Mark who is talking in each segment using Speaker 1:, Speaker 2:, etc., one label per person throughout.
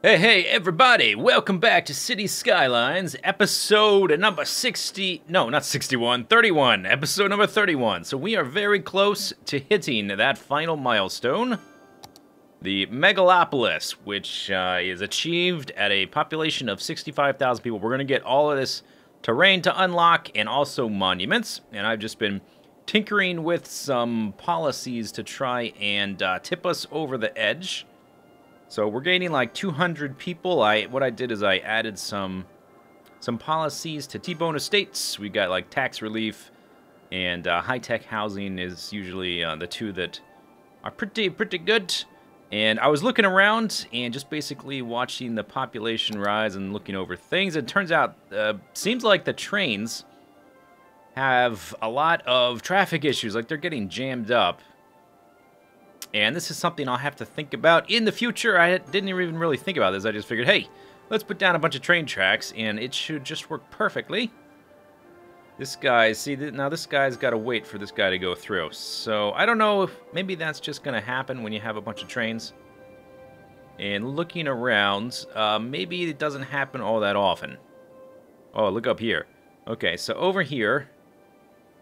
Speaker 1: Hey, everybody! Welcome back to City Skylines, episode number 60... No, not 61, 31. Episode number 31. So we are very close to hitting that final milestone. The Megalopolis, which is achieved at a population of 65,000 people. We're going to get all of this terrain to unlock and also monuments. And I've just been tinkering with some policies to try and tip us over the edge. So we're gaining like 200 people. What I did is I added some policies to T-bone estates. We got like tax relief and high-tech housing is usually the two that are pretty good. And I was looking around and just basically watching the population rise and looking over things. It turns out, seems like the trains have a lot of traffic issues. Like they're getting jammed up. And this is something I'll have to think about in the future. I didn't even really think about this. I just figured, hey, let's put down a bunch of train tracks, and it should just work perfectly. This guy, see, now this guy's got to wait for this guy to go through. So I don't know if maybe that's just going to happen when you have a bunch of trains. And looking around, maybe it doesn't happen all that often. Oh, look up here. Okay, so over here,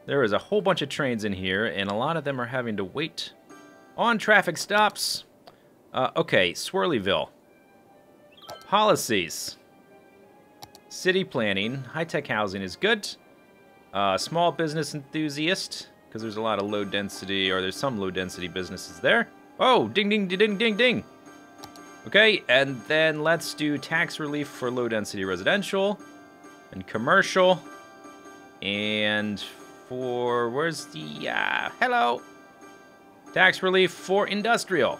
Speaker 1: there is a whole bunch of trains in here, and a lot of them are having to wait on traffic stops. Okay, Swirlyville. Policies. City planning. High-tech housing is good. Small business enthusiast, because there's a lot of low-density, or there's some low-density businesses there. Oh, ding, ding, ding, ding, ding. Okay, and then let's do tax relief for low-density residential and commercial. And for, where's the, hello? Tax relief for industrial.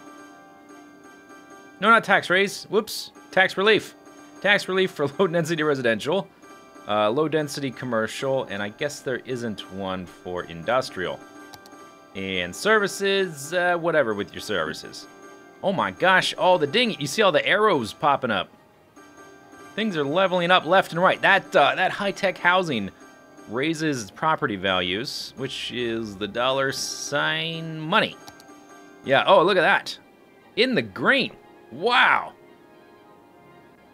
Speaker 1: No, not tax raise. Whoops. Tax relief. Tax relief for low-density residential, low-density commercial, and I guess there isn't one for industrial. And services, whatever with your services. Oh my gosh, all the ding. You see all the arrows popping up. Things are leveling up left and right. That high-tech housing raises property values, which is the $ money. Yeah, oh, look at that. In the green. Wow.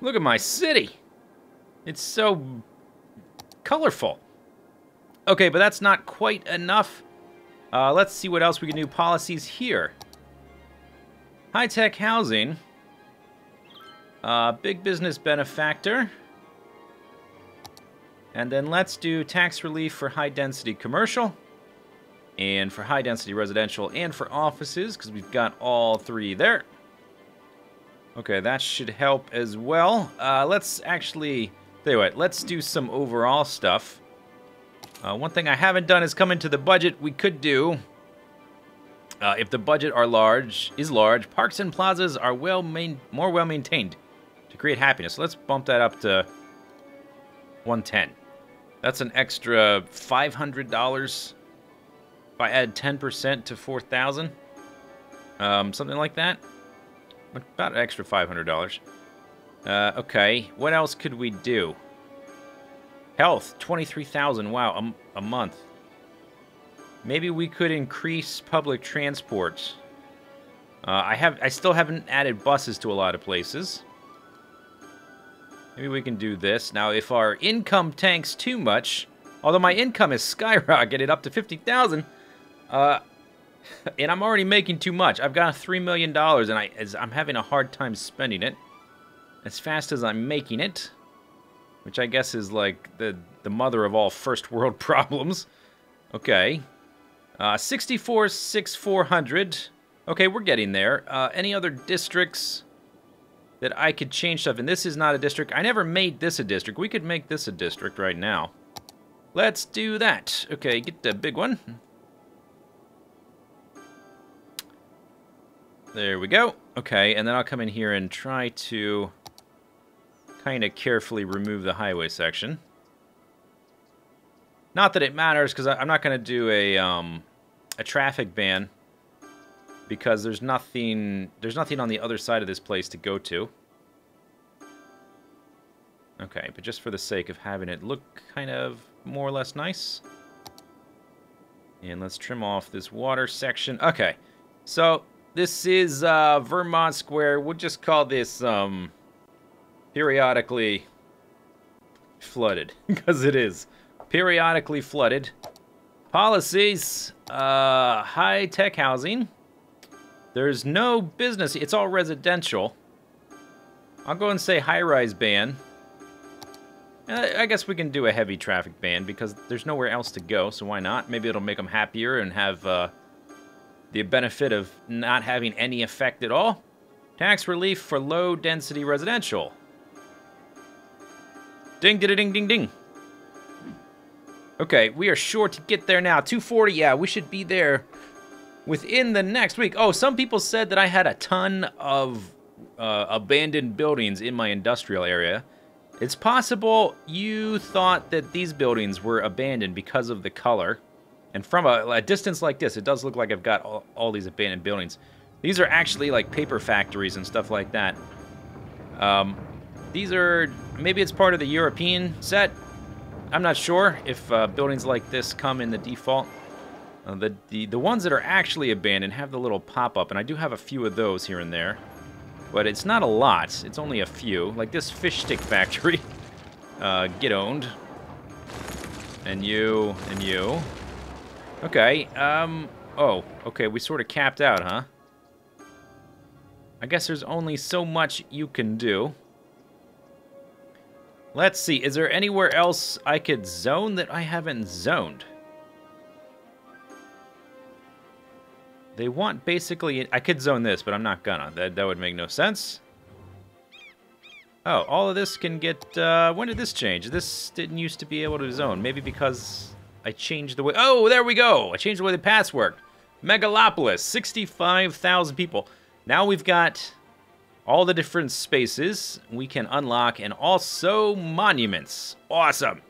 Speaker 1: Look at my city. It's so colorful. Okay, but that's not quite enough. Let's see what else we can do. Policies here. High-tech housing. Big business benefactor. And then let's do tax relief for high-density commercial, and for high-density residential, and for offices, because we've got all three there. Okay, that should help as well. Let's actually, tell you what, let's do some overall stuff. One thing I haven't done is come into the budget. We could do, if the budget is large, parks and plazas are more well-maintained to create happiness. So let's bump that up to 110. That's an extra $500 if I add 10% to 4,000. Something like that. About an extra $500. Okay, what else could we do? Health, 23,000. Wow, a month. Maybe we could increase public transport. I still haven't added buses to a lot of places. Maybe we can do this. Now, if our income tanks too much, although my income is skyrocketed up to 50,000, and I'm already making too much. I've got $3 million, and I'm having a hard time spending it as fast as I'm making it, which I guess is like the mother of all first world problems. Okay. 64,400. Okay, we're getting there. Any other districts that I could change stuff? And this is not a district. I never made this a district. We could make this a district right now. Let's do that. Okay, get the big one. There we go. Okay, and then I'll come in here and try to kind of carefully remove the highway section. Not that it matters, because I'm not going to do a traffic ban, because there's nothing on the other side of this place to go to. Okay, but just for the sake of having it look kind of more or less nice. And let's trim off this water section. Okay, so this is Vermont Square. We'll just call this periodically flooded. Because it is. Periodically flooded. Policies. High-tech housing. There's no business. It's all residential. I'll go and say high-rise ban. I guess we can do a heavy traffic ban because there's nowhere else to go, so why not? Maybe it'll make them happier and have the benefit of not having any effect at all. Tax relief for low-density residential. Ding, ding, ding, ding, ding. Okay, we are sure to get there now. 240, yeah, we should be there within the next week. Oh, some people said that I had a ton of abandoned buildings in my industrial area. It's possible you thought that these buildings were abandoned because of the color. And from a distance like this, it does look like I've got all these abandoned buildings. These are actually like paper factories and stuff like that. These are, maybe it's part of the European set. I'm not sure if buildings like this come in the default. The ones that are actually abandoned have the little pop-up, and I do have a few of those here and there. But it's not a lot. It's only a few. Like this fish stick factory. Get owned. And you, and you. Okay, oh, okay, we sort of capped out, huh? I guess there's only so much you can do. Let's see, is there anywhere else I could zone that I haven't zoned? They want basically... I could zone this, but I'm not gonna. That would make no sense. Oh, all of this can get... when did this change? This didn't used to be able to zone. Maybe because I changed the way... Oh, there we go! I changed the way the paths work. Megalopolis, 65,000 people. Now we've got all the different spaces we can unlock, and also monuments. Awesome!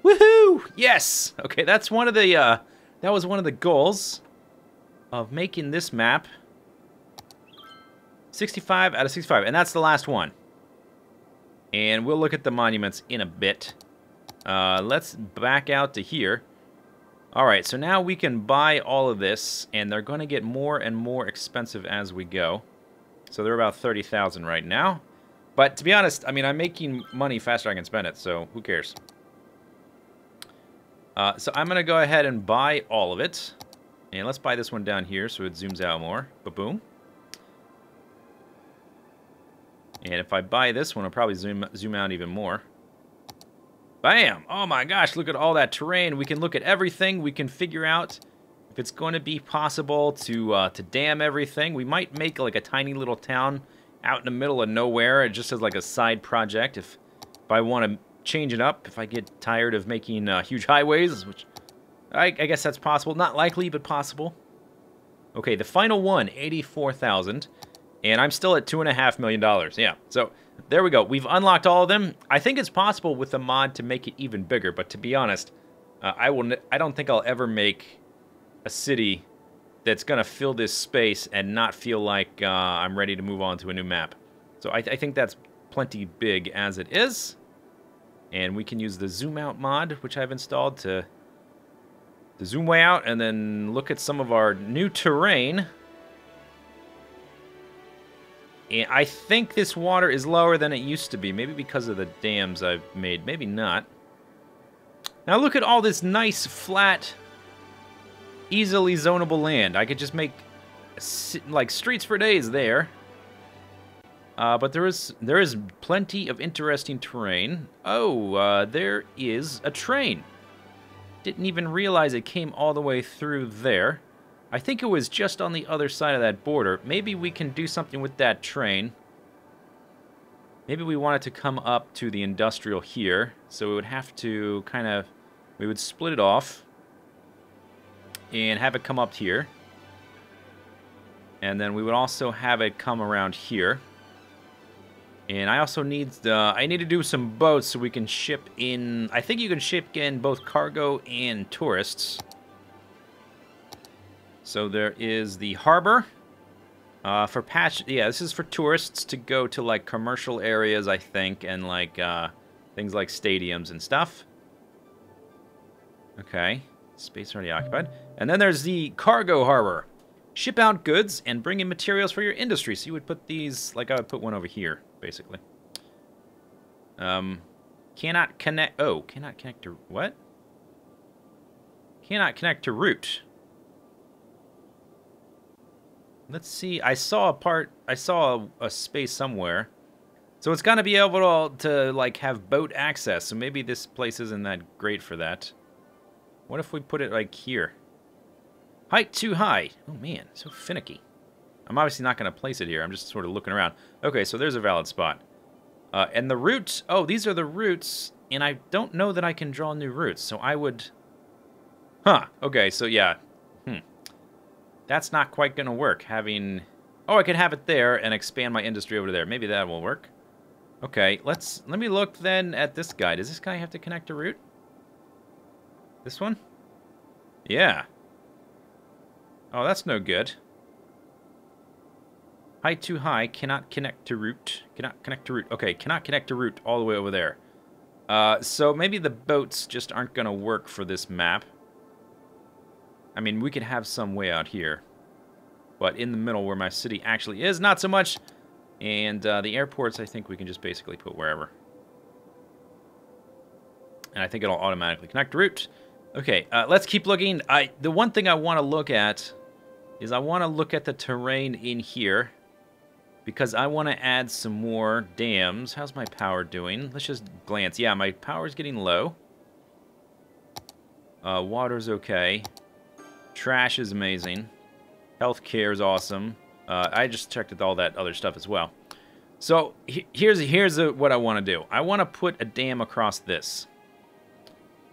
Speaker 1: Woohoo! Yes! Okay, that's one of the... that was one of the goals of making this map. 65 out of 65, and that's the last one. And we'll look at the monuments in a bit. Let's back out to here. Alright, so now we can buy all of this, and they're going to get more and more expensive as we go. So they're about 30,000 right now. But to be honest, I mean, I'm making money faster than I can spend it, so who cares? So I'm going to go ahead and buy all of it. And let's buy this one down here so it zooms out more. Ba-boom. And if I buy this one, I'll probably zoom out even more. Bam! Oh my gosh, look at all that terrain. We can look at everything. We can figure out if it's going to be possible to dam everything. We might make like a tiny little town out in the middle of nowhere, just as like a side project. If I want to change it up, if I get tired of making huge highways, which I guess that's possible. Not likely, but possible. Okay, the final one, 84,000. And I'm still at $2.5 million. Yeah, so there we go. We've unlocked all of them. I think it's possible with the mod to make it even bigger, but to be honest, I don't think I'll ever make a city that's going to fill this space and not feel like I'm ready to move on to a new map. So I think that's plenty big as it is. And we can use the zoom out mod, which I've installed to zoom way out and then look at some of our new terrain. And I think this water is lower than it used to be. Maybe because of the dams I've made. Maybe not. Now look at all this nice, flat, easily zonable land. I could just make, like, streets for days there. But there is plenty of interesting terrain. Oh, there is a train. Didn't even realize it came all the way through there. I think it was just on the other side of that border. Maybe we can do something with that train. Maybe we want it to come up to the industrial here. So we would have to kind of... We would split it off. And have it come up here. And then we would also have it come around here. And I also need I need to do some boats so we can ship in... I think you can ship in both cargo and tourists. So there is the harbor. For yeah, this is for tourists to go to, like, commercial areas, I think, and, like, things like stadiums and stuff. Okay. Space already occupied. And then there's the cargo harbor. Ship out goods and bring in materials for your industry. So you would put these... Like, I would put one over here, basically. Cannot connect... Oh, cannot connect to... What? Cannot connect to route. Let's see. I saw a space somewhere. So it's gonna be able to like have boat access. So maybe this place isn't that great for that. What if we put it like here? Height too high. Oh man, so finicky. I'm obviously not gonna place it here. I'm just sort of looking around. Okay, so there's a valid spot. And the routes. Oh, these are the routes, and I don't know that I can draw new routes. So I would. Huh. Okay. So yeah. That's not quite gonna work. Having. Oh, I could have it there and expand my industry over there. Maybe that will work. Okay, let me look then at this guy. Does this guy have to connect to route? This one? Yeah. Oh, that's no good. Height too high, cannot connect to route. Cannot connect to route. Okay, cannot connect to route all the way over there. So maybe the boats just aren't going to work for this map. I mean, we could have some way out here. But in the middle where my city actually is, not so much. And the airports, I think we can just basically put wherever. And I think it'll automatically connect to route. Okay, let's keep looking. The one thing I want to look at is I want to look at the terrain in here. Because I want to add some more dams. How's my power doing? Let's just glance. Yeah, my power's getting low. Water's okay. Trash is amazing. Healthcare is awesome. I just checked all that other stuff as well. So here's what I want to do. I want to put a dam across this.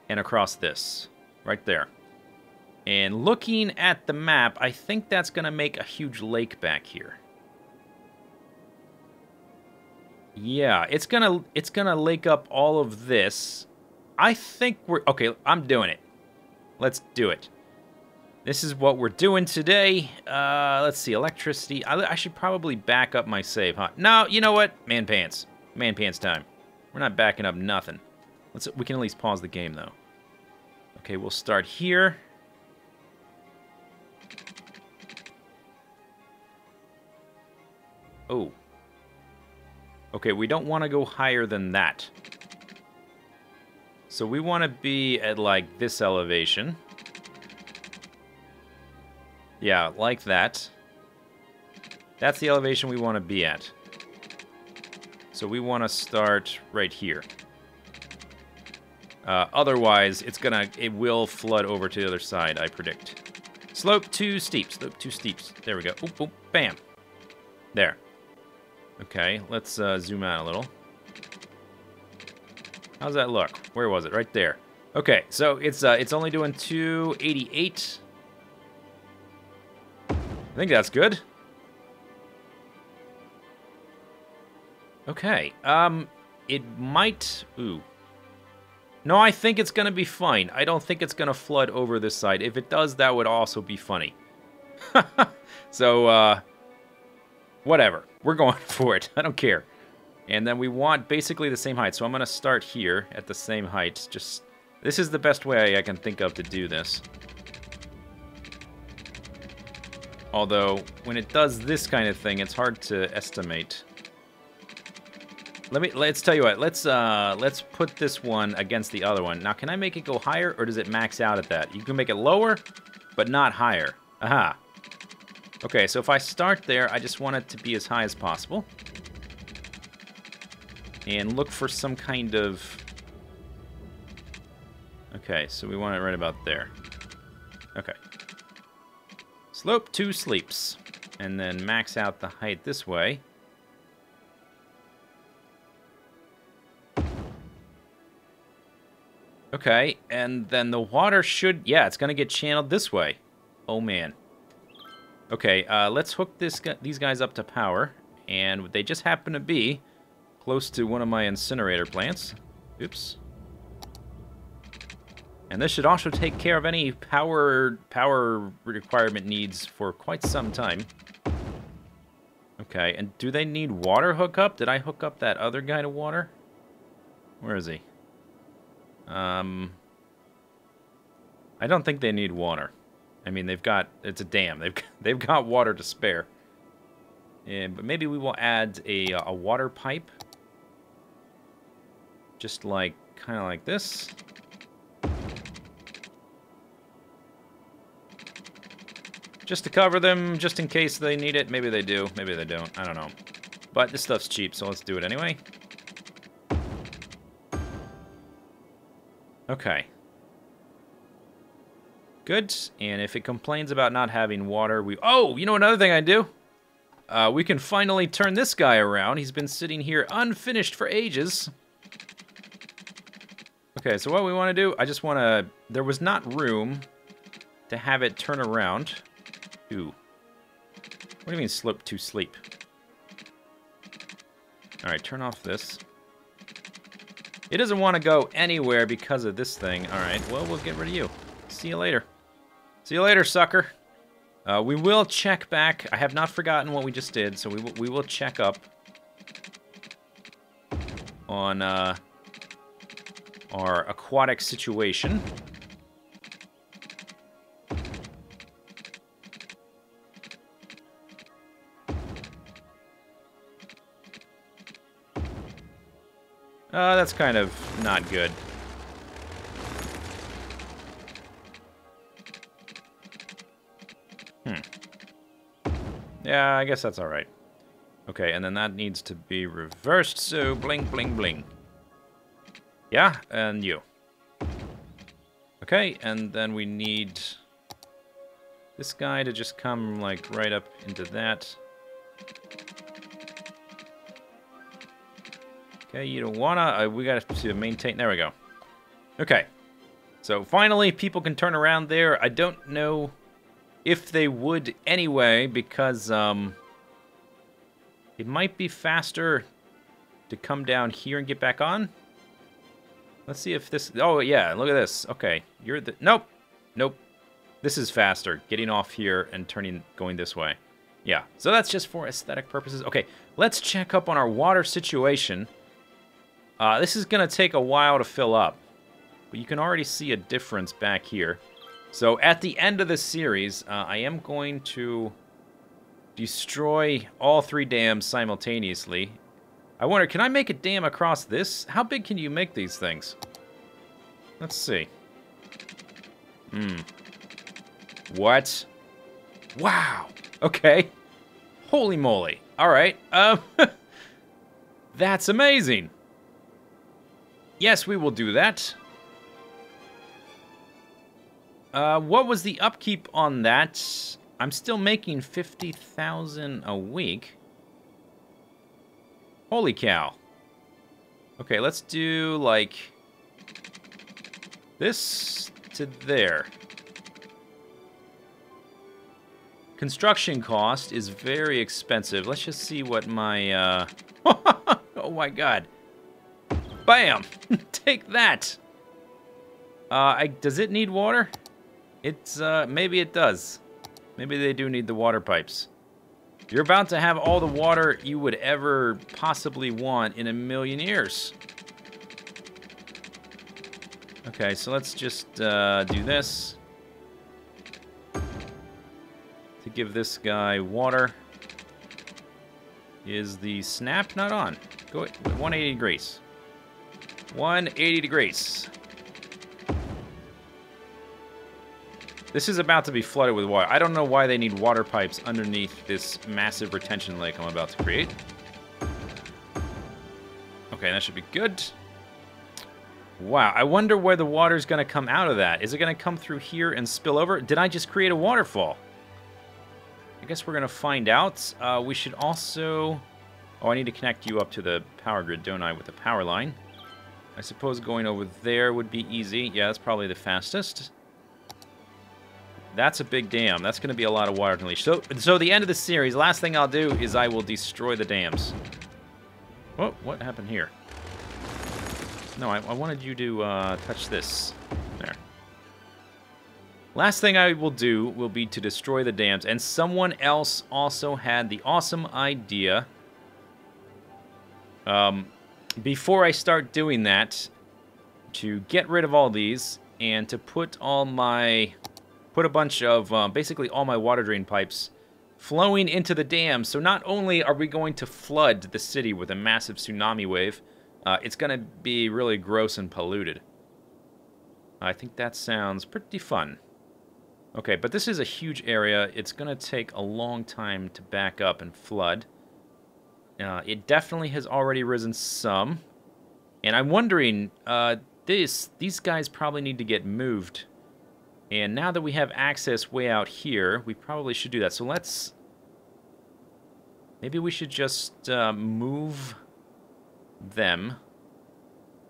Speaker 1: And across this. Right there. And looking at the map, I think that's going to make a huge lake back here. Yeah, it's gonna lake up all of this. I think we're... Okay, I'm doing it. Let's do it. This is what we're doing today. Let's see, electricity. I should probably back up my save, huh? No, you know what? Man pants. Man pants time. We're not backing up nothing. We can at least pause the game, though. Okay, we'll start here. Oh. Okay, we don't want to go higher than that. So we want to be at, like, this elevation. Yeah, like that. That's the elevation we want to be at. So we want to start right here. Otherwise, it will flood over to the other side, I predict. Slope too steep. Slope too steep. There we go. Oop, oop, bam. There. Okay, let's zoom out a little. How's that look? Where was it? Right there. Okay, so it's only doing 288. I think that's good. Okay, it might... Ooh. No, I think it's going to be fine. I don't think it's going to flood over this side. If it does, that would also be funny. So, whatever. We're going for it. I don't care. And then we want basically the same height. So I'm going to start here at the same height. This is the best way I can think of to do this. Although, when it does this kind of thing, it's hard to estimate. Let's tell you what. Let's put this one against the other one. Now, can I make it go higher, or does it max out at that? You can make it lower, but not higher. Aha. Okay, so if I start there, I just want it to be as high as possible. And look for some kind of... Okay, so we want it right about there. Okay. Slope 2 sleeps. And then max out the height this way. Okay, and then the water should... Yeah, it's going to get channeled this way. Oh, man. Okay, let's hook these guys up to power. And they just happen to be close to one of my incinerator plants. Oops. And this should also take care of any power requirement needs for quite some time. Okay, and do they need water hookup? Did I hook up that other guy to water? Where is he? I don't think they need water. I mean, it's a dam. They've got water to spare. But maybe we will add a water pipe. Just like, kind of like this. Just to cover them, just in case they need it. Maybe they do, maybe they don't. I don't know. But this stuff's cheap, so let's do it anyway. Okay. Good. And if it complains about not having water, we... Oh, you know another thing I do? We can finally turn this guy around. He's been sitting here unfinished for ages. Okay, so what we want to do, I just want to... There was not room to have it turn around. Ooh. What do you mean slip to sleep? Alright, turn off this. It doesn't want to go anywhere because of this thing. Alright, well, we'll get rid of you. See you later. See you later, sucker. We will check back. I have not forgotten what we just did, so we will check up on our aquatic situation. That's kind of not good. Yeah, I guess that's alright. Okay, and then that needs to be reversed, so bling, bling, bling. Yeah, and you. Okay, and then we need this guy to just come, like, right up into that. Okay, you don't wanna... we got to maintain... There we go. Okay. So, finally, people can turn around there. I don't know if they would anyway, because, it might be faster to come down here and get back on. Let's see if this... Oh, yeah, look at this. Okay, you're the... Nope. Nope. This is faster, getting off here and going this way. Yeah, so that's just for aesthetic purposes. Okay, let's check up on our water situation. This is going to take a while to fill up, but you can already see a difference back here. So at the end of this series, I am going to destroy all 3 dams simultaneously. I wonder, can I make a dam across this? How big can you make these things? Let's see. What? Wow. Okay. Holy moly. All right. That's amazing. Yes, we will do that. What was the upkeep on that? I'm still making 50,000 a week. Holy cow. Okay, let's do, like, this to there. Construction cost is very expensive. Let's just see what my, oh my god. Bam! Take that! Does it need water? It's, maybe it does. Maybe they do need the water pipes. You're about to have all the water you would ever possibly want in a million years. Okay, so let's just, do this. To give this guy water. Is the snap not on? Go 180 degrees. 180 degrees. This is about to be flooded with water. I don't know why they need water pipes underneath this massive retention lake I'm about to create. Okay, that should be good. Wow, I wonder where the water's going to come out of that. Is it going to come through here and spill over? Did I just create a waterfall? I guess we're going to find out. We should also... Oh, I need to connect you up to the power grid, don't I, with the power line. I suppose going over there would be easy. Yeah, that's probably the fastest. That's a big dam. That's going to be a lot of water to unleash. So the end of the series, last thing I'll do is I will destroy the dams. Oh, what happened here? No, I wanted you to touch this. There. Last thing I will do will be to destroy the dams. And someone else also had the awesome idea. Before I start doing that, to get rid of all these and to put all my... Put a bunch of, basically all my water drain pipes flowing into the dam. So not only are we going to flood the city with a massive tsunami wave, it's going to be really gross and polluted. I think that sounds pretty fun. Okay, but this is a huge area. It's going to take a long time to back up and flood. It definitely has already risen some. And I'm wondering, these guys probably need to get moved. And now that we have access way out here, we probably should do that. So let's... Maybe we should just move them.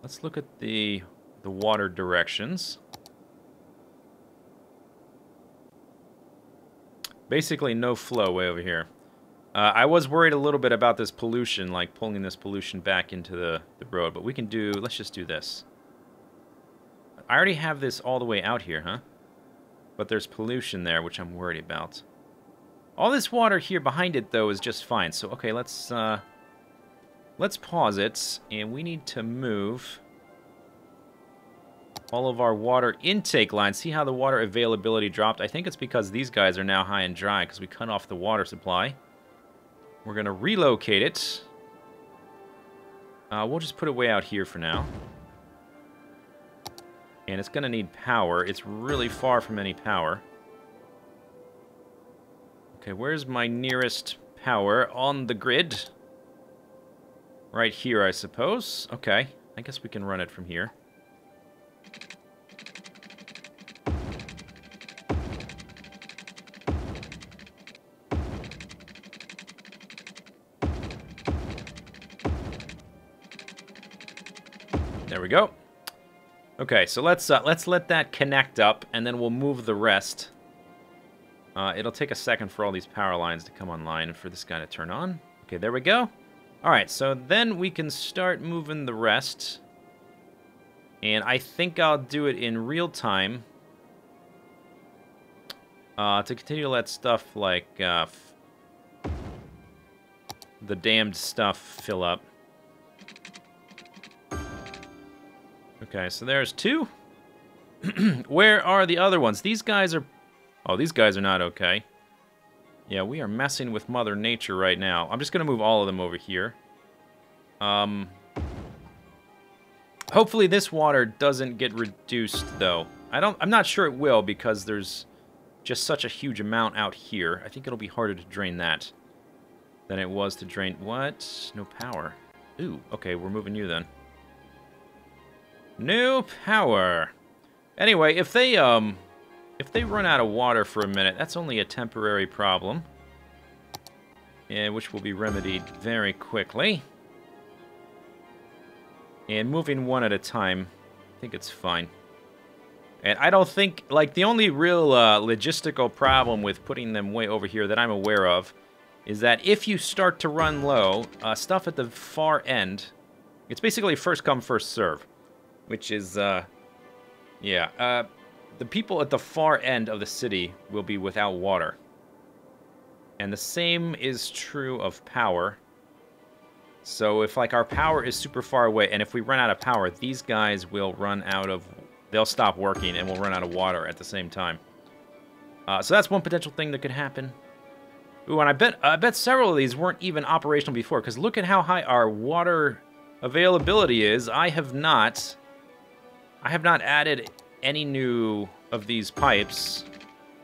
Speaker 1: Let's look at the water directions. Basically no flow way over here. I was worried a little bit about this pollution, like pulling this pollution back into the road, but we can do... Let's just do this. I already have this all the way out here, huh? But there's pollution there, which I'm worried about. All this water here behind it, though, is just fine. So, okay, let's pause it, and we need to move all of our water intake lines. See how the water availability dropped? I think it's because these guys are now high and dry, because we cut off the water supply. We're going to relocate it. We'll just put it way out here for now. And it's going to need power. It's really far from any power. Okay, where's my nearest power on the grid? Right here, I suppose. Okay, I guess we can run it from here. There we go. Okay, so let's let that connect up, and then we'll move the rest. It'll take a second for all these power lines to come online and for this guy to turn on. Okay, there we go. Alright, so then we can start moving the rest. And I think I'll do it in real time. To continue to let stuff like the damned stuff fill up. Okay, so there's two. Where are the other ones? These guys are... Oh, these guys are not okay. Yeah, we are messing with Mother Nature right now. I'm just going to move all of them over here. Hopefully this water doesn't get reduced, though. I'm not sure it will, because there's just such a huge amount out here. I think it'll be harder to drain that than it was to drain... What? No power. Ooh, okay, we're moving you then. No power. Anyway, if they run out of water for a minute, that's only a temporary problem, which will be remedied very quickly. And moving one at a time, I think it's fine. And I don't think, like, the only real logistical problem with putting them way over here that I'm aware of is that if you start to run low, stuff at the far end, it's basically first come, first serve. Which is, the people at the far end of the city will be without water. And the same is true of power. So if, like, our power is super far away, and if we run out of power, these guys will run out of... They'll stop working, and we'll run out of water at the same time. So that's one potential thing that could happen. Ooh, and I bet several of these weren't even operational before, because look at how high our water availability is. I have not added any new of these pipes,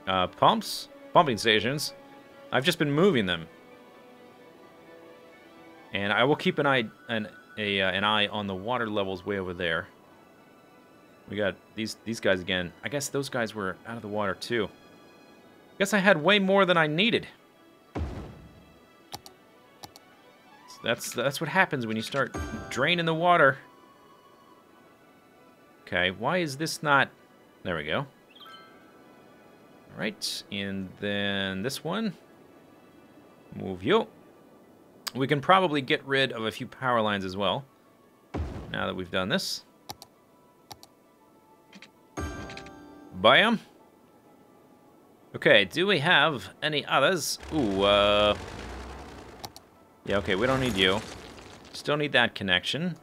Speaker 1: pumping stations. I've just been moving them, and I will keep an eye on the water levels way over there. We got these guys again. I guess those guys were out of the water too. Guess I had way more than I needed. So that's what happens when you start draining the water. Okay, why is this not... There we go. Alright, and then this one. Move you. We can probably get rid of a few power lines as well, now that we've done this. Bam. Okay, do we have any others? Ooh, yeah, okay, we don't need you. Still need that connection.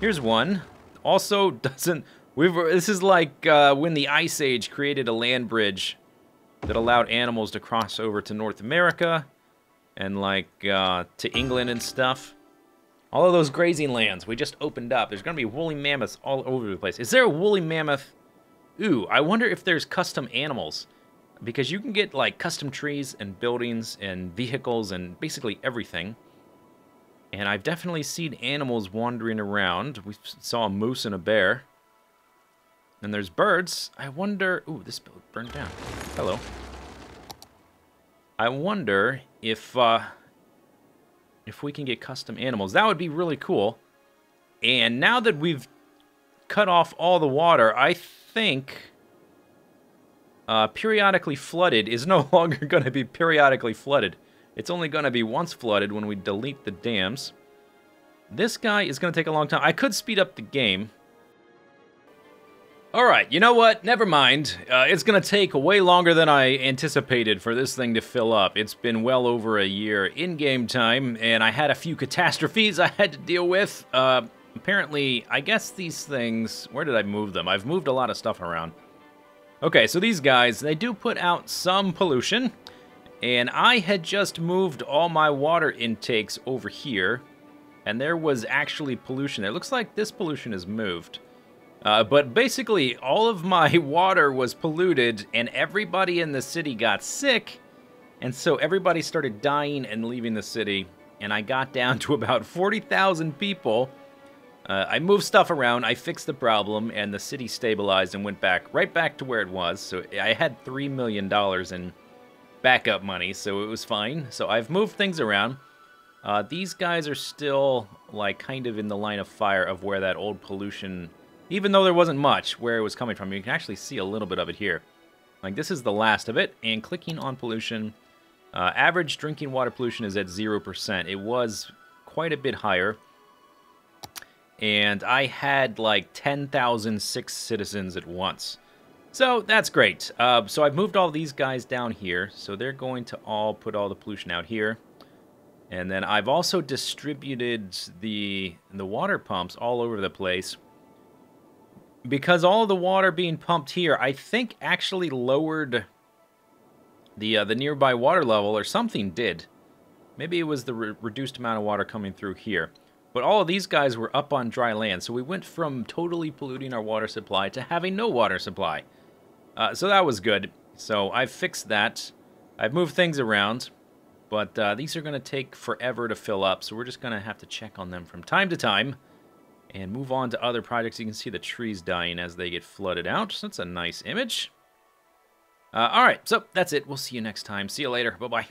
Speaker 1: Here's one. Also doesn't... This is like when the Ice Age created a land bridge that allowed animals to cross over to North America and, like, to England and stuff. All of those grazing lands we just opened up. There's going to be woolly mammoths all over the place. Is there a woolly mammoth? Ooh, I wonder if there's custom animals. Because you can get, like, custom trees and buildings and vehicles and basically everything. And I've definitely seen animals wandering around. We saw a moose and a bear. And there's birds. I wonder... Ooh, this building burned down. Hello. I wonder if we can get custom animals. That would be really cool. And now that we've cut off all the water, I think periodically flooded is no longer going to be periodically flooded. It's only going to be once flooded when we delete the dams. This guy is going to take a long time. I could speed up the game. Alright, you know what? Never mind. It's going to take way longer than I anticipated for this thing to fill up. It's been well over a year in-game time, and I had a few catastrophes I had to deal with. Apparently, I guess these things... Where did I move them? I've moved a lot of stuff around. Okay, so these guys, they do put out some pollution, and I had just moved all my water intakes over here, and there was actually pollution. It looks like this pollution is moved. But basically, all of my water was polluted, and everybody in the city got sick, and so everybody started dying and leaving the city, and I got down to about 40,000 people. I moved stuff around, I fixed the problem, and the city stabilized and went right back to where it was. So I had $3 million in backup money, so it was fine. So I've moved things around. These guys are still, like, kind of in the line of fire of where that old pollution... Even though there wasn't much where it was coming from, you can actually see a little bit of it here. Like, this is the last of it, and clicking on pollution, average drinking water pollution is at 0%. It was quite a bit higher, and I had, like, 10,006 citizens at once. So, that's great. So I've moved all these guys down here, so they're going to all put all the pollution out here. And then I've also distributed the water pumps all over the place. Because all of the water being pumped here, I think actually lowered the nearby water level, or something did. Maybe it was the reduced amount of water coming through here. But all of these guys were up on dry land, so we went from totally polluting our water supply to having no water supply. So that was good. So I've fixed that. I've moved things around, but these are going to take forever to fill up, so we're just going to have to check on them from time to time. And move on to other projects. You can see the trees dying as they get flooded out. So that's a nice image. Alright, so that's it. We'll see you next time. See you later. Bye-bye.